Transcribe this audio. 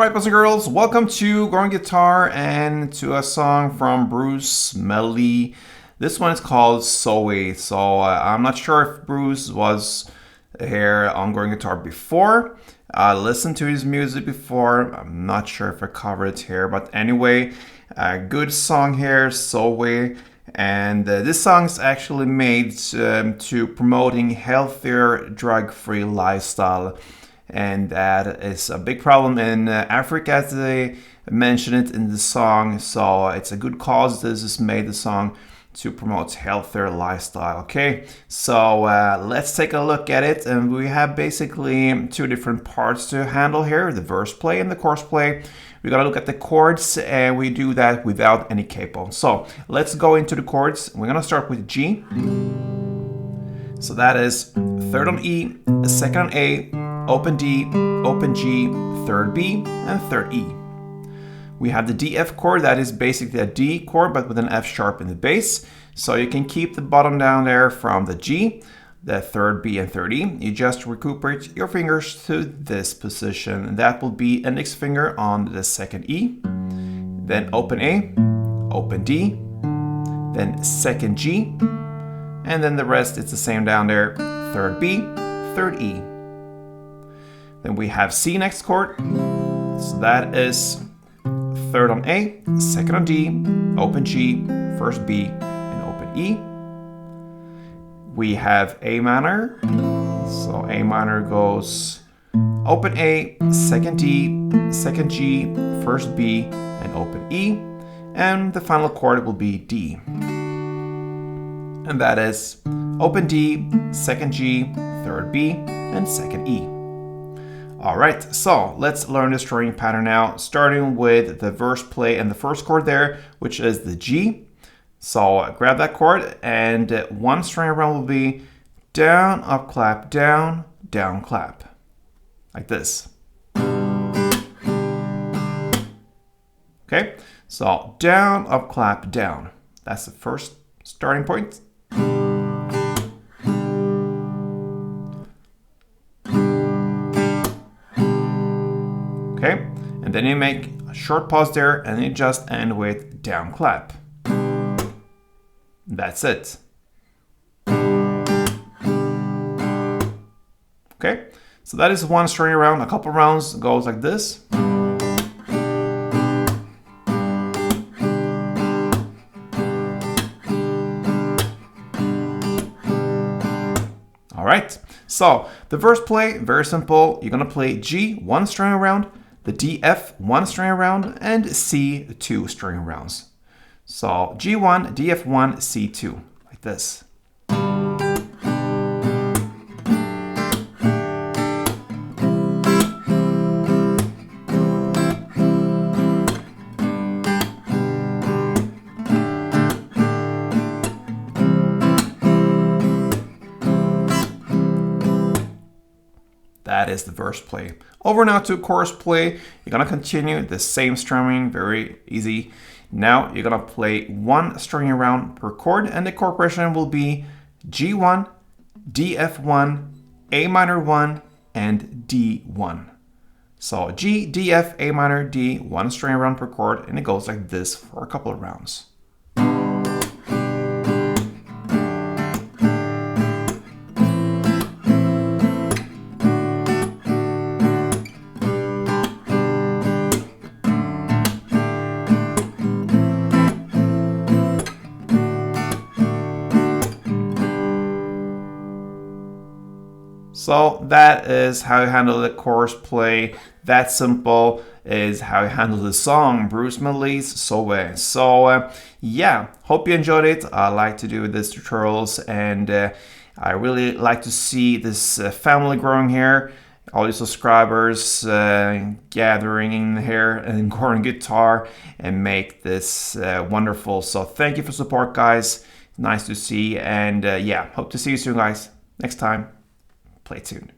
Alright, boys and girls, welcome to Growing Guitar and to a song from Bruce Melodie. This one is called SOWE. I'm not sure if Bruce was here on Growing Guitar before. I listened to his music before. I'm not sure if I covered it here, but anyway, a good song here, SOWE. And this song is actually made to promoting healthier, drug-free lifestyle. And that is a big problem in Africa, as they mention it in the song. So it's a good cause. This is made the song to promote healthier lifestyle. Okay, so let's take a look at it. And we have basically two different parts to handle here: the verse play and the chorus play. We gotta look at the chords, and we do that without any capo. So let's go into the chords. We're gonna start with G. So that is third on E, second on A, open D, open G, third B, and third E. We have the D F chord. That is basically a D chord, but with an F sharp in the bass. So you can keep the bottom down there from the G, the third B, and third E. You just recuperate your fingers to this position. That will be index finger on the second E, then open A, open D, then second G, and then the rest is the same down there. Third B, third E. Then we have C next chord. So that is third on A, second on D, open G, first B, and open E. We have A minor. So A minor goes open A, second D, second G, first B, and open E. And the final chord will be D. And that is open D, second G, third B, and second E. Alright, so let's learn the string pattern now, starting with the verse play and the first chord there, which is the G. So grab that chord, and one string around will be down, up, clap, down, down, clap. Like this. Okay, so down, up, clap, down. That's the first starting point. Okay, and then you make a short pause there, and you just end with down clap. That's it. Okay, so that is one string around. A couple rounds goes like this. All right, so the verse play, very simple. You're gonna play G, one string around, the D, F, one string around, and C, two string arounds. So G1, DF1, C2, like this. That is the verse play. Over now to chorus play. You're gonna continue the same strumming, very easy. Now you're gonna play one string around per chord, and the chord progression will be G1, DF1, A minor 1, and D1. So G, D, F, A minor, D, one string around per chord, and it goes like this for a couple of rounds. So that is how you handle the chorus play. That simple is how you handle the song, Bruce Melodie's SOWE. So yeah, hope you enjoyed it. I like to do these tutorials, and I really like to see this family growing here. All you subscribers gathering in here and Growing Guitar and make this wonderful. So thank you for support, guys. Nice to see, and yeah, hope to see you soon, guys. Next time. Play tuned.